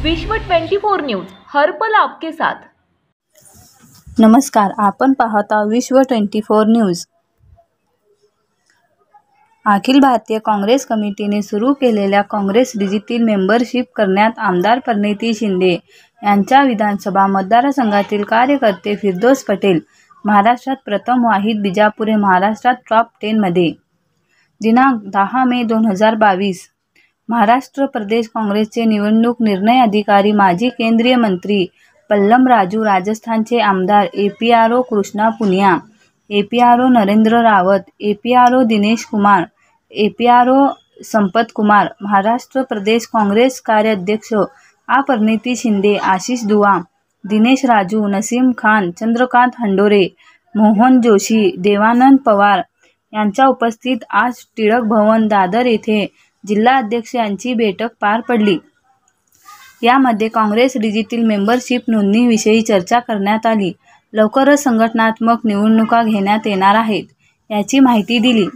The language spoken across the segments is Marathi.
विश्व 24 न्यूज हर पल आपके साथ। नमस्कार, आपण पाहता विश्व 24 न्यूज। अखिल भारतीय काँग्रेस कमिटीने सुरू केलेल्या काँग्रेस डिजिटल मेंबरशिप करण्यात आमदार प्रणिती शिंदे यांच्या विधानसभा मतदारसंघातील कार्यकर्ते फिरदौस पटेल महाराष्ट्रात प्रथम, वाहिद बिजापुरे महाराष्ट्रात टॉप 10 मध्ये। दिनांक 10 मे 2022 महाराष्ट्र प्रदेश काँग्रेसचे निवडणूक निर्णय अधिकारी माजी केंद्रीय मंत्री पल्लम राजू, राजस्थानचे आमदार APRO Krishna Punia, APRO Narendra Rawat, APRO Dinesh Kumar, APRO संपत कुमार, महाराष्ट्र प्रदेश काँग्रेस कार्याध्यक्ष प्रणिती शिंदे, आशिष दुआ, दिनेश राजू, नसीम खान, चंद्रकांत हंडोरे, मोहन जोशी, देवानंद पवार यांच्या उपस्थित आज टिळक भवन दादर येथे जिल्हा अध्यक्ष यांची बैठक पार पडली। यामध्ये काँग्रेस डिजिटल मेंबरशिप नोंदणीविषयी चर्चा करण्यात आली। लवकरच संघटनात्मक निवडणुका घेण्यात येणार आहेत याची माहिती दिली।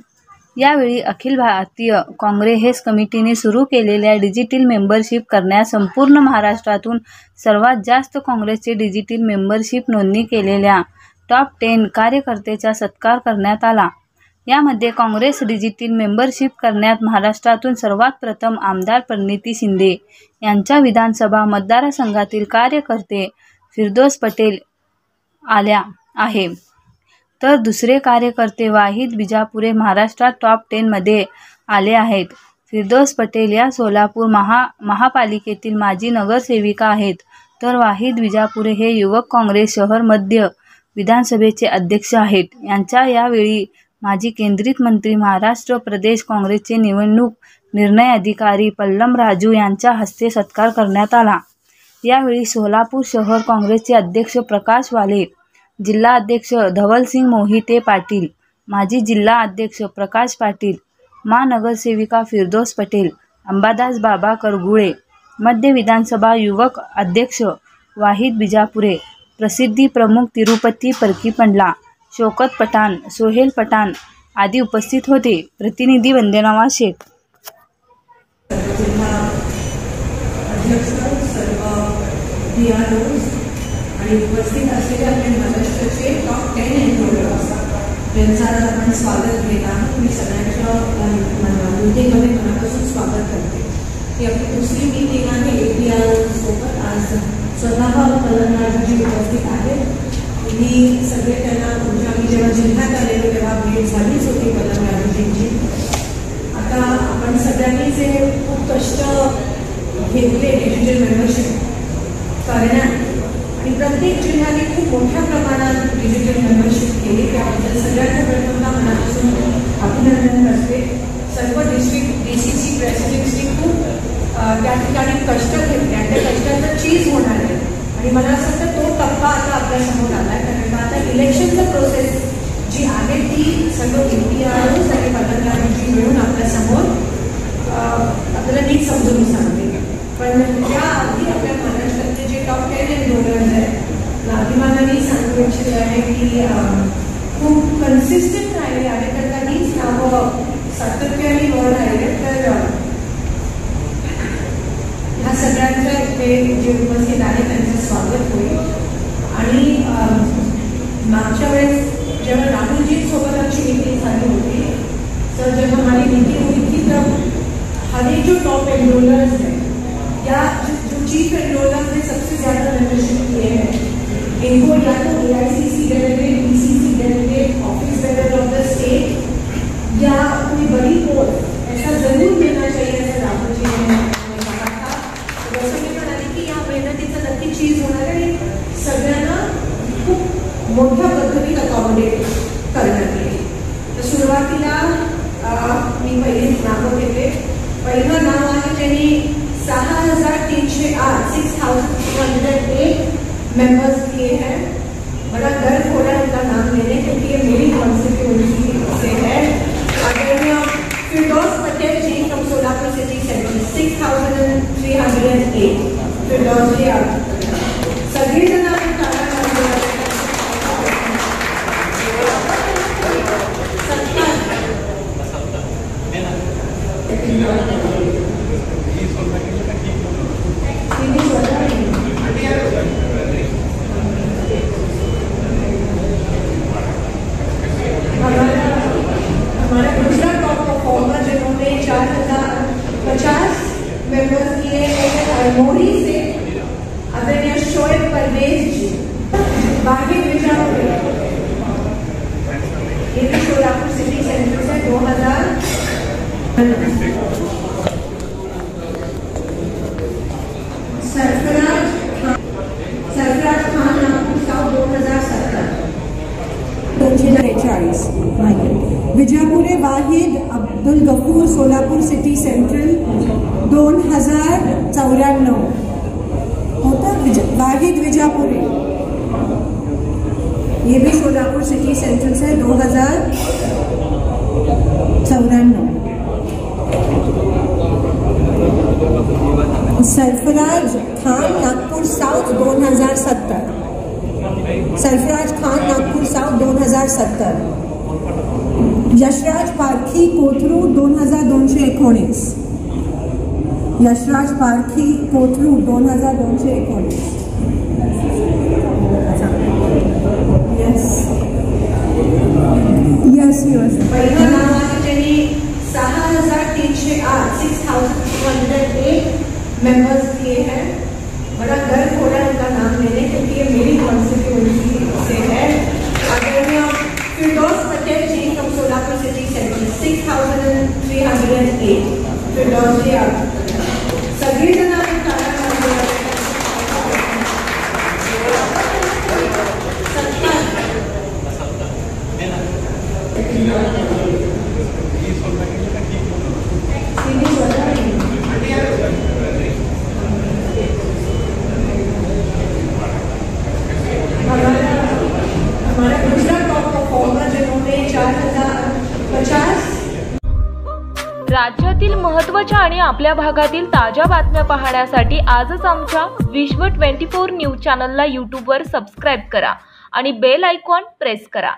यावेळी अखिल भारतीय काँग्रेस कमिटीने सुरू केलेल्या डिजिटल मेंबरशिप करण्यात संपूर्ण महाराष्ट्रातून सर्वात जास्त काँग्रेसचे डिजिटल मेंबरशिप नोंदणी केलेल्या टॉप 10 कार्यकर्त्याचा सत्कार करण्यात आला। यामध्ये काँग्रेस डिजिटल मेंबरशिप करण्यात महाराष्ट्रातून सर्वात प्रथम आमदार प्रणिती शिंदे यांच्या विधानसभा मतदारसंघातील कार्यकर्ते फिरदौस पटेल आल्या आहे, तर दुसरे कार्यकर्ते वाहिद बिजापुरे महाराष्ट्रात टॉप 10 मध्ये आले आहेत। फिरदौस पटेल या सोलापूर महापालिकेतील माजी नगरसेविका आहेत, तर वाहिद बिजापुरे हे युवक काँग्रेस शहर मध्य विधानसभेचे अध्यक्ष आहेत। यांच्या यावेळी माजी केंद्रीय मंत्री महाराष्ट्र प्रदेश काँग्रेसचे निवडणूक निर्णय अधिकारी पल्लम राजू यांच्या हस्ते सत्कार करण्यात आला। यावेळी सोलापूर शहर काँग्रेसचे अध्यक्ष प्रकाश वाले, जिल्हा अध्यक्ष धवलसिंग मोहिते पाटील, माजी जिल्हा अध्यक्ष प्रकाश पाटील, नगरसेविका फिरदौस पटेल, अंबादास बाबा करगुळे, मध्य विधानसभा युवक अध्यक्ष वाहिद बिजापुरे, प्रसिद्धी प्रमुख तिरुपती परकीपंडला, शौकत पठाण, सोहेल पठाण आदी उपस्थित होते। प्रतिनिधी वंदना शेख। आणि उपस्थित असलेले आपले महाराष्ट्राचे टॉप 10 एम्प्लॉयर्स यांचं आपण स्वागत घेत आहोत। मी सगळ्यांच्या मीटिंगमध्ये मनापासून स्वागत करते। ही आपली दुसरी मीटिंग आहे एपीआर सोबत। आज स्वतः पल्लमराजूजी उपस्थित आहेत। मी सगळे त्यांना आम्ही जेव्हा जिल्ह्यात आलेलो तेव्हा भेट झालीच होती पल्लमराजूजींची। आता आपण सगळ्यांनी जे खूप कष्ट घेतले डिजिटल मेंबरशिप करण्यात आणि प्रत्येक जिल्ह्याने खूप मोठ्या प्रमाणात डिजिटल मेंबरशिप केली, त्याबद्दल सगळ्यांच्या प्रथमता मनापासून अभिनंदन करते। सर्व डिस्ट्रिक्ट डीसीसी प्रेसिडेंट्सनी खूप त्या ठिकाणी कष्ट घेतले आणि त्या कष्टाचं चीज होणार आहे। आणि मला असं वाटतं तो टप्पा आता आपल्यासमोर आला आहे, कारण आता इलेक्शनचं प्रोसेस जी आहे ती सर्व एपीआरओज आणि पत्रकारांची मिळून आपल्यासमोर आपल्याला नीट समजून सांगते। पण त्याआधी आपल्या महाराष्ट्रातले जे टॉप 10 एम्प्लॉयर्स आहेत, अभिमानाने सांगू इच्छित आहे की खूप कन्सिस्टंट राहिले आहे, तर कधीच नावं सातत्याने वर राहिले। तर ह्या सगळ्यांच्या इथे जे उपस्थित आहे त्यांचं स्वागत होईल। आणि मागच्या वेळेस जेव्हा राहुलजींसोबत आमची मीटिंग झाली होती, तर जेव्हा माझी मीटिंग हुई थी तब हमें जो टॉप एनरोलर्स हैं या जो चीफ एनरोलर्स ने सबसे ज़्यादा मेंबरशिप किए हैं, इनको या तो AICC delegate, DCC delegate, office bearer of the state या कोई बड़ी पोस्ट ऐसा जरूर देना चाहिए, ऐसा राहुलजी ने कहा था। वैसे मी म्हणाले की या मेहनतीचं नक्की चीज होणार आहे, सगळ्यांना खूप मोठ्या पद्धतीत अकॉमोडेट करण्यात येईल। तर सुरुवातीला मी पहिले नावं घेते। पहिलं नाव आहे ज्यांनी 6,308 मेंबर्स किए हैं। बड़ा गर्व हो रहा है उनका नाम लेने, क्योंकि ये मेरी कॉन्स्टिट्यूएंसी से है। आदरणीय फिरदौस पटेल जी फ्रॉम सोलापुर सिटी सेंटर 6,308। फिरदौस जी आप सगळी जण आपण सरफराज खान नागपूर साऊथ 2017 243. विजापुरे वाहिद अब्दुल गफूर सोलापूर सिटी सेंट्रल 2094 होता वाहिद विजापुरे, ये भी सोलापुर सिटी सेंट्रल से 2094. सरफराज खान नागपुर साउथ 2070. सरफराज खान नागपूर साउथ 2070. यशराज पारखी कोथरूड 2219. यशराज पारखी कोथरूड 2219. Yes yes yes. पहिलं नाव आहे त्यांनी 6308 6208 मेंबर्स किए हैं. बड़ा गर्व हो रहा है उनका नाम लेने, क्योंकि ये मेरी कॉन्स्टिट्यूएंसी से है. आदरणीय फिरदौस पटेल जी फ्रॉम सोलापुर सिटी सेंट्रल 6308. फिरदौस जी आप सगळेजण आम्ही हमारा दूसरा टॉप परफॉर्मर जिन्होंने 4050. राज्यातील महत्त्वाच्या आणि आपल्या भागातील ताज्या बातम्या पाहण्यासाठी आजच आमच्या विश्व 24 न्यूज चॅनलला यूट्यूबवर सबस्क्राईब करा आणि बेल आयकॉन प्रेस करा.